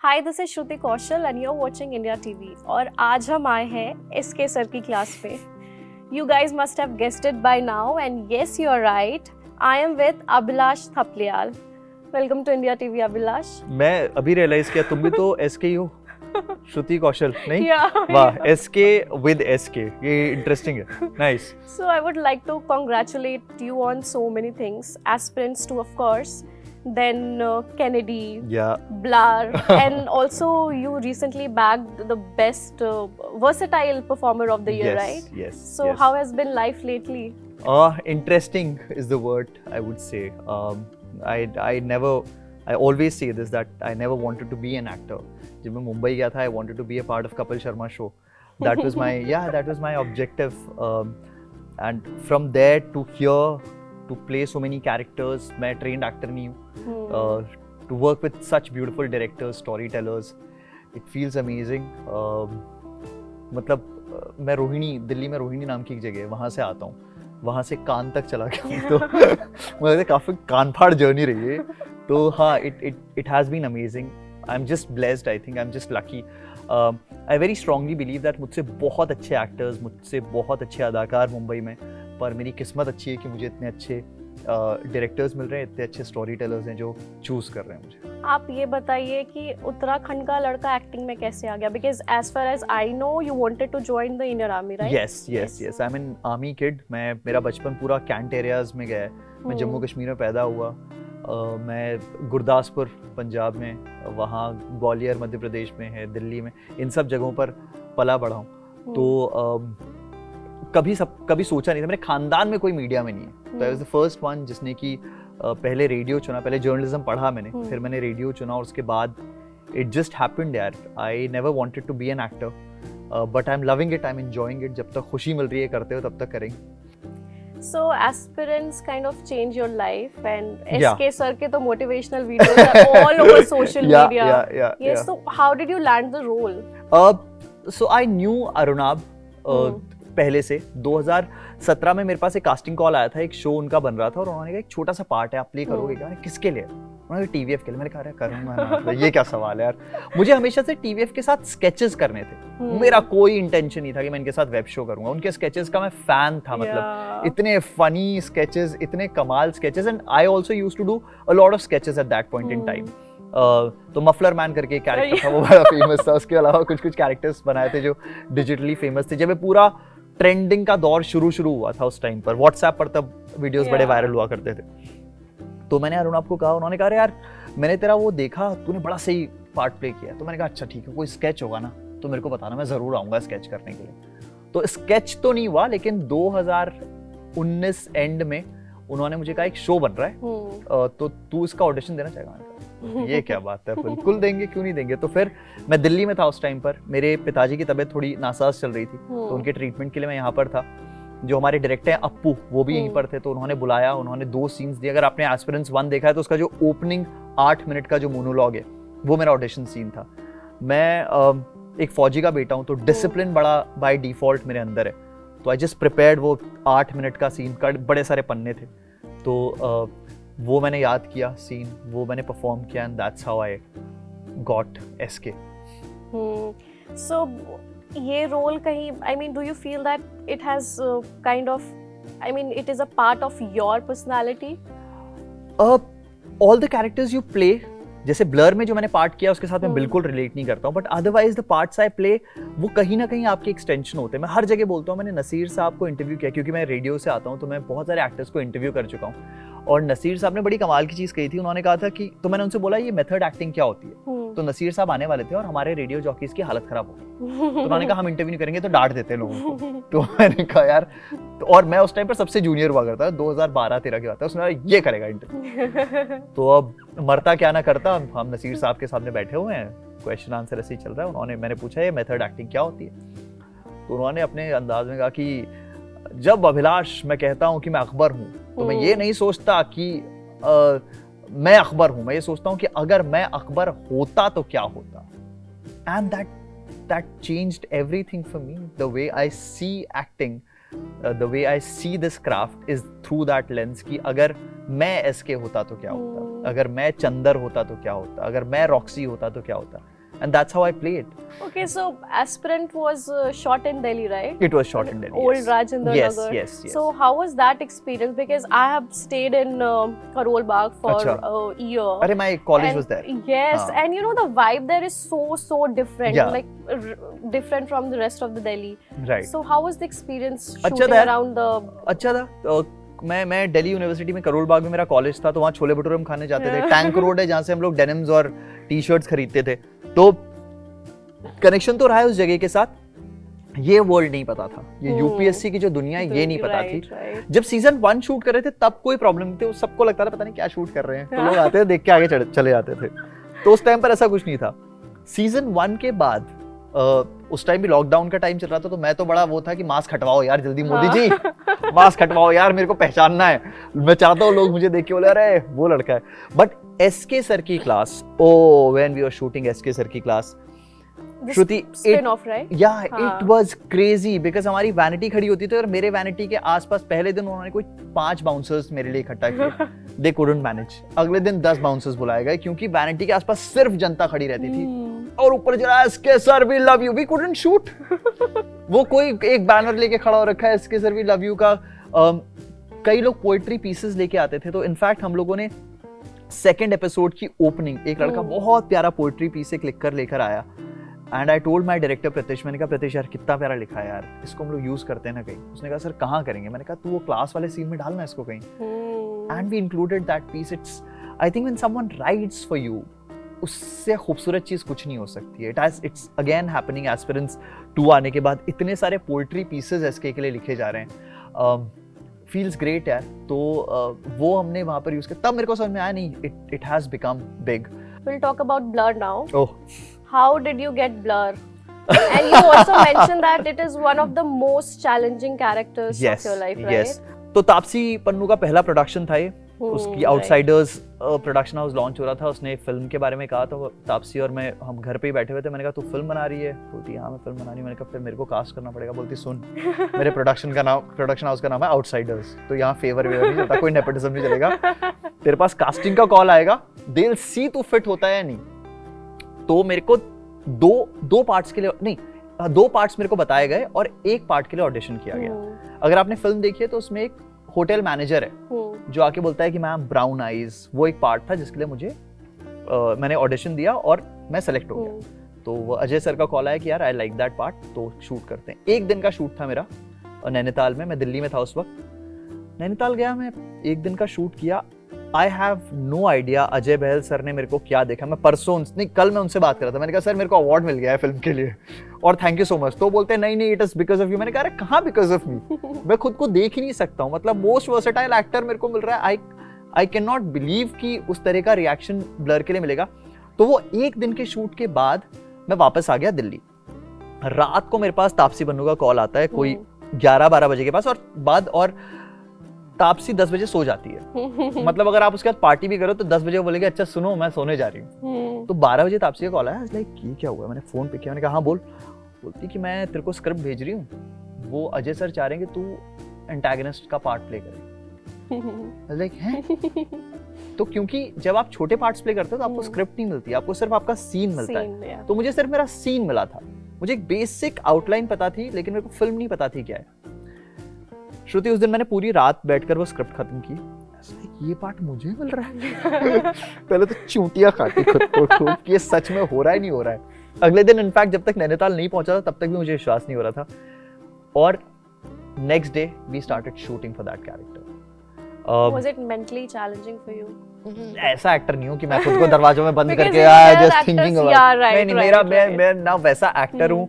Hi, this is Shruti Kaushal and you are watching India TV. और आज हम आए हैं एसके सर की क्लास पे। You guys must have guessed it by now and yes you are right, I am with Abhilash Thapliyal. Welcome to India TV Abhilash. मैं अभी realise किया तुम भी तो एसके ही हो, श्रुति कौशल नहीं? Yeah, वाह, एसके विद एसके, ये इंटरेस्टिंग है, nice. So I would like to congratulate you on so many things. Aspirants to, of course, then Kennedy, Blur, and also you recently bagged the best versatile performer of the year, right? Yes. So how has been life lately? Interesting is the word I would say. I always say this, that I never wanted to be an actor. जब मैं मुंबई गया था, I wanted to be a part of Kapil Sharma show. That was my objective. And from there to here, to play so many characters, मैं trained actor नहीं हूँ. To work with such beautiful directors, storytellers, it feels amazing. मतलब मैं रोहिणी, दिल्ली में रोहिणी नाम की एक जगह है, वहाँ से आता हूँ. वहाँ से कान तक चला गया तो मुझे काफ़ी कान फाड़ जर्नी रही है. तो हाँ, it has been amazing. I'm just blessed, I think. I'm just lucky. I very strongly believe that मुझसे बहुत अच्छे एक्टर्स, मुझसे बहुत अच्छे अदाकार मुंबई में, पर मेरी किस्मत अच्छी है कि मुझे इतने अच्छे डायरेक्टर्स मिल रहे हैं, इतने अच्छे स्टोरी टेलर्स हैं जो चूज़ कर रहे हैं मुझे. आप ये बताइए कि उत्तराखंड का लड़का एक्टिंग में कैसे आ गया? Because as far as I know you wanted to join the Indian army, right? Yes. I am an army kid. मेरा बचपन पूरा कैंट एरियाज में गया है. मैं जम्मू कश्मीर में पैदा हुआ. मैं गुरदासपुर पंजाब में, वहाँ ग्वालियर मध्य प्रदेश में है, दिल्ली में, इन सब जगहों पर पला बढ़ा हूँ. तो कभी सोचा नहीं था. मेरे खानदान में कोई मीडिया में नहीं है. तो I was the first one जिसने कि पहले रेडियो चुना. पहले जर्नलिज्म पढ़ा मैंने, फिर मैंने रेडियो चुना और उसके बाद इट जस्ट हैपेंड यार. I never wanted to be an actor, but I am loving it, I am enjoying it. जब तक खुशी मिल रही है करते हो तब तक करेंगे. So aspirants kind of change your life, and SK sir के तो motivational videos are all over social media. Yes. So how did you land the role? So I knew Arunab पहले से. 2017 में मेरे पास एक कास्टिंग कॉल आया था. एक शो उनका बन रहा था और उन्होंने कहा एक छोटा सा पार्ट है, आप प्ले करोगे क्या? मैंने किसके लिए? उन्होंने कहा TVF के लिए. मैंने कहा करूंगा ना. ये क्या सवाल है यार. मुझे हमेशा से TVF के साथ स्केचेस करने थे. मेरा कोई इंटेंशन नहीं था कि मैं इनके साथ वेब शो करूंगा. उनके स्केचेस का मैं फैन था. मतलब इतने फनी स्केचेस, इतने कमाल sketches. And I also used to do a lot of sketches at that point in time. तो मफलर मैन करके एक कैरेक्टर था, वो बड़ा फेमस था. उसके अलावा कुछ कैरेक्टर्स बनाए थे जो डिजिटली फेमस थे. जब पूरा ट्रेंडिंग का दौर शुरू हुआ था उस टाइम पर, व्हाट्सएप पर तब वीडियोस बड़े वायरल हुआ करते थे. तो मैंने अरुणाब को कहा, उन्होंने कहा यार मैंने तेरा वो देखा, तूने बड़ा सही पार्ट प्ले किया. तो मैंने कहा अच्छा ठीक है, कोई स्केच होगा ना तो मेरे को बताना, मैं जरूर आऊंगा स्केच करने के लिए. तो स्केच तो नहीं हुआ, लेकिन 2019 एंड में उन्होंने मुझे कहा एक शो बन रहा है, तो तू इसका ऑडिशन देना चाहेगा? मैंने कहा ये क्या बात है, बिल्कुल देंगे, क्यों नहीं देंगे. तो फिर मैं दिल्ली में था उस टाइम पर. मेरे पिताजी की तबीयत थोड़ी नासाज चल रही थी, तो उनके ट्रीटमेंट के लिए मैं यहाँ पर था. जो हमारे डायरेक्टर हैं अप्पू, वो भी यहीं पर थे. तो उन्होंने बुलाया, उन्होंने 2 सीन्स दिए. अगर आपने एस्पिरेंट्स 1 देखा है तो उसका जो ओपनिंग 8 मिनट का जो मोनोलॉग है वो मेरा ऑडिशन सीन था. मैं एक फौजी का बेटा हूँ, तो डिसिप्लिन बड़ा बाय डिफॉल्ट मेरे अंदर है. तो आई जस्ट प्रिपेयर्ड. वो 8 मिनट का सीन का बड़े सारे पन्ने थे, तो वो मैंने याद किया सीन, वो मैंने परफॉर्म किया, and that's how I got SK. So ये रोल कहीं, I mean do you feel that it has kind of, I mean it is a part of your personality? All the characters you play, जैसे ब्लर में जो मैंने part किया उसके साथ मैं बिल्कुल रिलेट नहीं करता हूँ, but otherwise the parts I play वो कहीं ना कहीं आपके एक्सटेंशन होते हैं. मैं हर जगह बोलता हूँ, मैंने नसीर साहब को इंटरव्यू किया, क्योंकि मैं रेडियो से आता हूँ, तो मैं बहुत सारे एक्टर्स को इंटरव्यू कर चुका हूँ. और नसीर साहब ने बड़ी कमाल की चीज़ कही थी. उन्होंने कहा था कि, तो मैंने उनसे बोला ये मेथड एक्टिंग क्या होती है? तो नसीर साहब आने वाले थे और हमारे रेडियो जॉकीज की हालत खराब हो गई. तो उन्होंने कहा हम इंटरव्यू नहीं करेंगे, तो डांट देते हैं लोगों को. तो मैंने कहा यार, तो और मैं उस टाइम पर सबसे जूनियर हुआ करता, 2012-13 की बात है. उसने कहा ये करेगा इंटरव्यू. तो अब मरता क्या ना करता, हम नसीर साहब के सामने बैठे हुए हैं, क्वेश्चन आंसर ऐसे ही चल रहा है. मैंने पूछा ये मेथड एक्टिंग क्या होती है? तो उन्होंने अपने अंदाज में कहा कि जब अभिलाष मैं कहता हूँ कि मैं अकबर हूँ, तो मैं ये नहीं सोचता कि मैं अकबर हूं, मैं ये सोचता हूं कि अगर मैं अकबर होता तो क्या होता. And that changed everything for me. The way I see acting, the way I see this craft is through that lens कि अगर मैं एसके होता तो क्या होता. अगर मैं चंदर होता तो क्या होता, अगर मैं रॉक्सी होता तो क्या होता, and that's how I played. Okay, so Aspirant was shot in Delhi, right? It was shot in Delhi. Old yes. Rajendra Yes, Nagar. yes, yes. So how was that experience? Because I have stayed in Karol Bagh for Achha. a year. Arey, my college And was there. Yes, Haan. and you know the vibe there is so different, Yeah. like different from the rest of the Delhi. Right. So how was the experience अच्छा shooting था। around the? अच्छा था। मैं Delhi university में करोल बाग में मेरा college था, तो वहाँ छोले भटूरे हम खाने जाते थे। टैंक रोड है जहाँ से हम लोग डेनिम्स और टी शर्ट्स खरीदते थे, तो कनेक्शन तो रहा है उस जगह के साथ। ये वर्ल्ड नहीं पता था, ये यूपीएससी की जो दुनिया है ये नहीं पता थी। जब सीजन 1 शूट कर रहे थे तब कोई प्रॉब्लम नहीं थी, सबको लगता था पता नहीं क्या शूट कर रहे हैं, तो लोग आते थे देख के आगे चले जाते थे, तो उस टाइम पर ऐसा कुछ नहीं था। सीजन 1 के बाद उस टाइम भी लॉकडाउन का टाइम चल रहा था, तो मैं तो बड़ा वो था कि मास्क हटवाओ यार जल्दी, मोदी जी मास्क हटवाओ यार, मेरे को पहचानना है, मैं चाहता हूँ लोग मुझे देख के बोले अरे वो लड़का है। बट एसके सर की class, when we were shooting SK sir की class, Shruti, spin-off, right? Yeah, it was crazy because हमारी वैनिटी खड़ी होती थी और मेरे वैनिटी के आसपास पहले दिन उन्होंने कोई 5 बाउंसर्स मेरे लिए इकट्ठा किए। They couldn't manage. अगले दिन 10 बाउंसर्स बुलाए गए क्योंकि वैनिटी के आसपास सिर्फ जनता खड़ी रहती थी और ऊपर जरा SK sir we love you, we couldn't shoot. वो कोई एक बैनर लेके खड़ा हो रखा है SK sir we love you का। कई लोग पोएट्री पीसेस लेके आते थे, तो इनफैक्ट हम लोगों ने सेकेंड एपिसोड की ओपनिंग एक लड़का बहुत प्यारा पोएट्री पीस एक लिख कर लेकर आया, and I told my director Pratish, मैंने कहा प्रत्येश यार कितना प्यारा लिखा है यार, इसको हम लोग यूज करते हैं ना कहीं। उसने कहा सर कहाँ करेंगे? मैंने कहा तू वो क्लास वाले सीन में डालना इसको कहीं, and we included that piece. It's I think when someone writes for you, उससे खूबसूरत चीज कुछ नहीं हो सकती है। इट्स अगेन हैपनिंग एस्पिरेंट्स 2 आने के बाद, इतने सारे पोएट्री पीसेस एसके के लिए लिखे जा रहे हैं, फील्स ग्रेट यार। तो वो हमने वहाँ पर यूज किया, तब मेरे को समझ में आया नहीं, it has become big. We'll talk about Blur now. Oh. How did you get Blur? And you also mentioned that it is one of the most challenging characters of your life, right? Yes. तो तापसी पन्नू का पहला production था ये, उसकी outsiders production house launch हो रहा था, उसने फिल्म के बारे में कहा, तो तापसी और मैं हम घर पे ही बैठे हुए थे। मैंने कहा तू फिल्म बना रही है? बोलती हाँ मैं फिल्म बना रही हूँ। मैंने कहा फिर मेरे को कास्ट करना पड़ेगा। बोलती सुन मेरे प्रोडक्शन हाउस का नाम है आउटसाइडर्स, तो यहाँ फेवर वेवर नहीं चलता, कोई नेपोटिज्म नहीं चलेगा, तेरे पास कास्टिंग का कॉल आएगा, दे विल सी तू फिट होता है या नहीं। तो मेरे को दो पार्ट्स के लिए नहीं, 2 पार्ट्स मेरे को बताए गए और 1 पार्ट के लिए ऑडिशन किया गया। अगर आपने फिल्म देखी है तो उसमें एक होटल मैनेजर है जो आके बोलता है कि मैम ब्राउन आईज, वो एक पार्ट था जिसके लिए मुझे मैंने ऑडिशन दिया और मैं सेलेक्ट हो गया। तो वो अजय सर का कॉल आया कि यार आई लाइक दैट पार्ट, तो शूट करते हैं। 1 दिन का शूट था मेरा नैनीताल में, मैं दिल्ली में था उस वक्त। नैनीताल गया मैं, 1 दिन का शूट किया। I have no idea Ajay Bahl sir ने मेरे को क्या देखा। मैं कल मैं उनसे बात कर रहा था, मैंने कहा सर मेरे को अवार्ड मिल गया है फिल्म के लिए और थैंक यू सो मच। तो बोलते हैं नहीं it is because of you. मैंने कहा अरे कहाँ बिकॉज ऑफ मी, मैं खुद को देख ही नहीं सकता हूँ, मतलब मोस्ट वर्सेटाइल एक्टर मेरे को मिल रहा है। आई कैन नॉट बिलीव कि उस तरह का रिएक्शन ब्लर के लिए मिलेगा। तो वो 1 दिन के शूट के बाद मैं वापस आ गया दिल्ली। रात को मेरे पास तापसी पन्नू का कॉल आता है कोई 11-12 बजे के पास, और तापसी 10 बजे सो जाती है। मतलब अगर आप उसके बाद पार्टी भी करो तो 10 बजे वो बोलेगी अच्छा सुनो मैं सोने जा रही हूँ। तो 12 बजे तापसी का कॉल आया, लाइक ये क्या हुआ? मैंने फोन पे किया, मैंने कहा हाँ बोल। बोलती कि मैं तेरे को स्क्रिप्ट भेज रही हूँ, वो अजय सर चाह रहे हैं कि तू एंटागनिस्ट का पार्ट प्ले करे। लाइक हैं? तो क्योंकि जब आप छोटे पार्ट्स प्ले करते हो तो आपको स्क्रिप्ट नहीं मिलती, आपको सिर्फ आपका सीन मिलता है। तो मुझे सिर्फ मेरा सीन मिला था, मुझे एक बेसिक आउटलाइन पता थी, लेकिन मेरे को फिल्म नहीं पता थी क्या है। श्रुति उस दिन मैंने पूरी रात बैठकर वो स्क्रिप्ट खत्म की। ये पार्ट मुझे मिल रहा है। पहले तो चूंटियां काटी खुद को खूब कि ये सच में हो रहा है नहीं हो रहा है। अगले दिन इनफैक्ट जब तक नैनीताल नहीं पहुंचा था तब तक भी मुझे विश्वास नहीं हो रहा था। और next day we started shooting for that character. Was it mentally challenging for you? ऐसा एक्टर नहीं हूँ कि मैं खुद को दरवाजों में बंद करके जस्ट थिंकिंग नहीं, मैं ना वैसा एक्टर हूँ।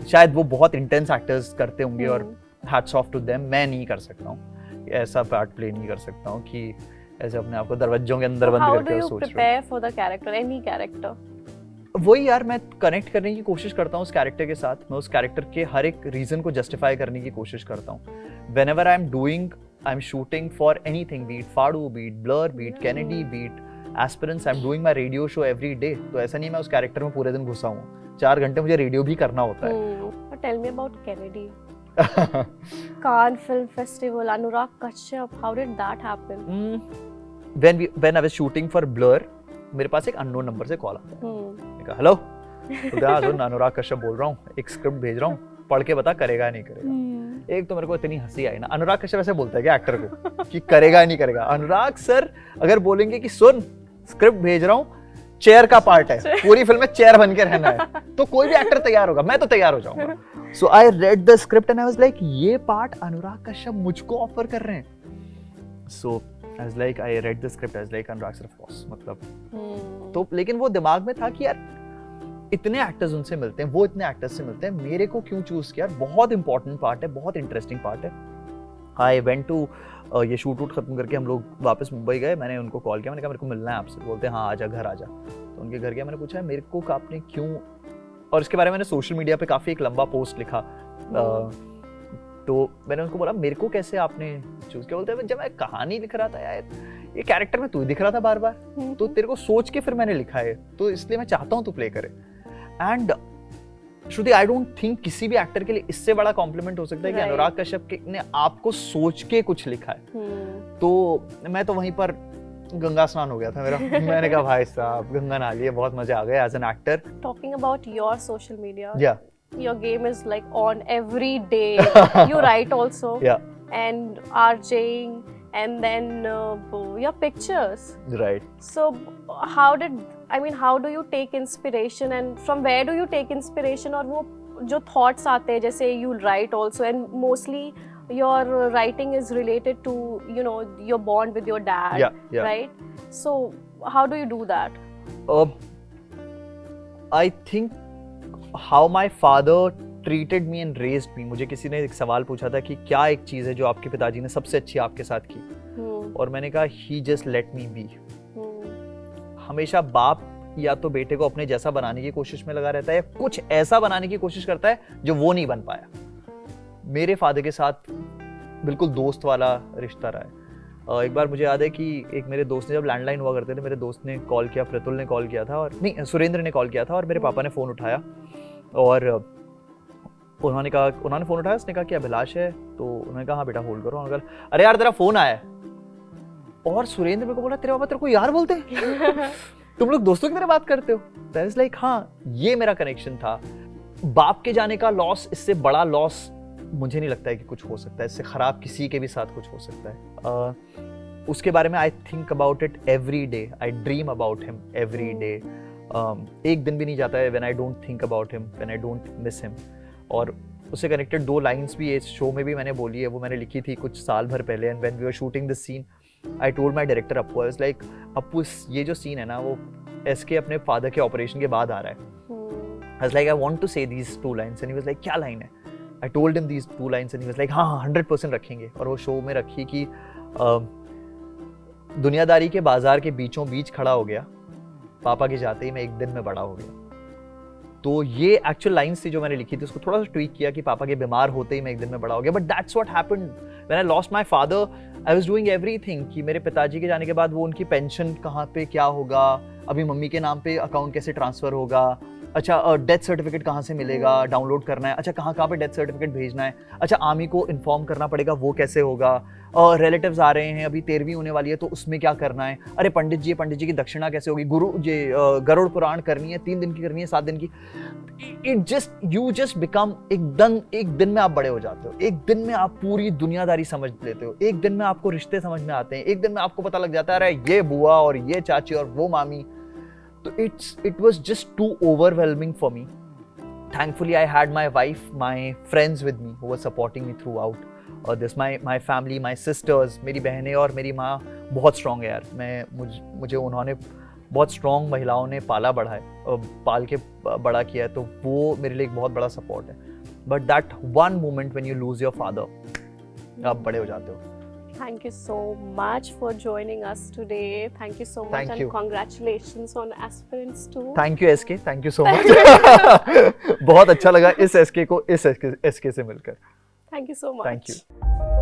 शायद वो बहुत इंटेंस एक्टर्स करते होंगे और हैट्स ऑफ टू देम, मैं नहीं कर सकता हूँ ऐसा पार्ट प्ले नहीं कर सकता हूँ कि ऐसे अपने आप को दरवाजों के अंदर बंद करके सोच रहा हूँ। How do you prepare for the character, any character? वही यार, मैं कनेक्ट करने की कोशिश करता हूँ उस कैरेक्टर के साथ, मैं उस कैरेक्टर के हर एक रीजन को जस्टिफाई करने की कोशिश करता हूँ। Whenever I'm shooting for anything, be it Fadu, be it Blur, be it Kennedy, be it Aspirants, I'm doing my radio show every day। तो ऐसा नहीं मैं उस कैरेक्टर में पूरे दिन घुसा हूँ, 4 घंटे मुझे रेडियो भी करना होता है। But tell me about Kennedy. Cannes Film Festival, Anurag Kashyap, how did that happen? When I was shooting for blur, मेरे पास एक अननोन नंबर से कॉल आता है। मैंने कहा हेलो, तो अनुराग कश्यप बोल रहा हूँ, एक स्क्रिप्ट भेज रहा हूँ, पढ़ के बता करेगा या नहीं करेगा। एक तो मेरे को इतनी हंसी आई ना, अनुराग कश्यप ऐसे बोलता है क्या एक्टर को कि करेगा या नहीं करेगा? अनुराग सर अगर बोलेंगे कि सुन स्क्रिप्ट भेज रहा हूँ, चेयर का पार्ट है, पूरी फिल्म में चेयर बन के रहना है, तो कोई भी एक्टर तैयार होगा, मैं तो तैयार हो जाऊंगा। So I read the script and I was like ये पार्ट अनुराग कश्यप मुझको ऑफर कर रहे हैं। So I was like, I read the script, I was like Anurag sir of course, मतलब तो लेकिन वो दिमाग में था कि यार इतने एक्टर्स उनसे मिलते हैं, वो इतने एक्टर्स से मिलते हैं, मेरे को क्यों चूज किया? बहुत इंपॉर्टेंट पार्ट है, बहुत इंटरेस्टिंग पार्ट है। आई वेंट टू ये शूट वूट खत्म करके हम लोग वापस मुंबई गए, मैंने उनको कॉल किया, मैंने कहा मेरे को मिलना है आपसे। बोलते हैं हाँ आजा, घर आजा। तो उनके घर गया, मैंने पूछा मेरे को आपने क्यों, और इसके बारे में मैंने सोशल मीडिया पे काफ़ी एक लंबा पोस्ट लिखा। तो मैंने उनको बोला मेरे को कैसे आपने चूज किया? बोलते हैं जब मैं कहानी लिख रहा था यार, ये कैरेक्टर में तू ही दिख रहा था बार बार, तो तेरे को सोच के फिर मैंने लिखा है, तो इसलिए मैं चाहता हूँ तू प्ले करे। And Shruti, I don't think किसी भी एक्टर के लिए इससे बड़ा कॉम्प्लीमेंट हो सकता है कि अनुराग कश्यप ने आपको सोच के कुछ लिखा है। तो मैं तो वहीं पर गंगा स्नान हो गया था मेरा। मैंने कहा भाई साहब गंगा नहा लिए, बहुत मजा आ गया as an actor. Talking about your social media, Yeah. your game is like on every day. You write also, Yeah. and RJing, and then your pictures. Right. So how do you take inspiration, and from where do you take inspiration? और वो जो thoughts आते हैं, जैसे you write also, and mostly your writing is related to, you know, your bond with your dad. Yeah. Right? So how do you do that? I think how my father treated me and raised me. मुझे किसी ने एक सवाल पूछा था कि क्या एक चीज़ है जो आपके पिताजी ने सबसे अच्छी आपके साथ की, और मैंने कहा he just let me be. हमेशा बाप या तो बेटे को अपने जैसा बनाने की कोशिश में लगा रहता है, या कुछ ऐसा बनाने की कोशिश करता है जो वो नहीं बन पाया। मेरे फादर के साथ बिल्कुल दोस्त वाला रिश्ता रहा है। एक बार मुझे याद है कि एक मेरे दोस्त ने, जब लैंडलाइन हुआ करते थे, मेरे दोस्त ने कॉल किया, प्रतुल ने कॉल किया था, और नहीं सुरेंद्र ने कॉल किया था, और मेरे पापा ने फ़ोन उठाया, और उन्होंने फ़ोन उठाया, उसने कहा कि अभिलाष है? तो उन्होंने कहा हाँ बेटा होल्ड करो। उन्होंने कहा अरे यार तेरा फ़ोन आया है। और सुरेंद्र मेरे को बोला तेरे पापा तेरे को यार बोलते हैं? तुम लोग दोस्तों की तरह बात करते हो? दैट इज लाइक हाँ, ये मेरा कनेक्शन था। बाप के जाने का लॉस, इससे बड़ा लॉस मुझे नहीं लगता है कि कुछ हो सकता है, इससे खराब किसी के भी साथ कुछ हो सकता है। उसके बारे में I think about it every day, I dream about him every day. एक दिन भी नहीं जाता है when I don't think about him, when I don't miss him. और उससे कनेक्टेड 2 लाइन्स भी इस शो में भी मैंने बोली है, वो मैंने लिखी थी कुछ साल भर पहले। And when we were shooting this scene, I told my director Appu, I was like Appu ये जो सीन है ना, वो एसके अपने फादर के ऑपरेशन के बाद आ रहा है। I was like I want to say these 2 lines, and he was like क्या लाइन है? I told him these 2 lines and he was like हाँ 100% रखेंगे। और वो शो में रखी कि दुनियादारी के बाजार के बीचों बीच खड़ा हो गया, पापा के जाते ही मैं एक दिन में बड़ा हो गया। तो ये एक्चुअल लाइन्स थी जो मैंने लिखी थी, उसको थोड़ा सा ट्वीक किया कि पापा के बीमार होते ही मैं एक दिन में बड़ा हो गया। But that's what happened when I lost my father. I was doing everything कि मेरे पिताजी के जाने के बाद वो उनकी पेंशन कहाँ पे क्या होगा, अभी मम्मी के नाम पे अकाउंट कैसे ट्रांसफर होगा, अच्छा डेथ सर्टिफिकेट कहाँ से मिलेगा, डाउनलोड करना है, अच्छा कहाँ पे डेथ सर्टिफिकेट भेजना है, अच्छा आर्मी को इन्फॉर्म करना पड़ेगा, वो कैसे होगा, रिलेटिव्स आ रहे हैं, अभी 13वीं होने वाली है तो उसमें क्या करना है, अरे पंडित जी की दक्षिणा कैसे होगी, गरुड़ पुराण करनी है, 3 दिन की करनी है, 7 दिन की। यू जस्ट बिकम एक दिन में आप बड़े हो जाते हो, एक दिन में आप पूरी दुनियादारी समझ लेते हो, एक दिन में आपको रिश्ते समझ में आते हैं, एक दिन में आपको पता लग जाता है अरे ये बुआ और ये चाची और वो मामी। So it was just too overwhelming for me. Thankfully, I had my wife, my friends with me who were supporting me throughout this. My family, my sisters, मेरी बहनें और मेरी माँ बहुत strong है यार। मुझे उन्होंने बहुत strong महिलाओं ने पाला के बड़ा किया है, तो वो मेरे लिए एक बहुत बड़ा support है। But that one moment when you lose your father, आप बड़े हो जाते हो। Thank you so much for joining us today. Thank you so much. Thank you. And congratulations on Aspirants 2. Thank you SK, thank you so much. बहुत अच्छा लगा इस SK से मिलकर. Thank you so much. Thank you.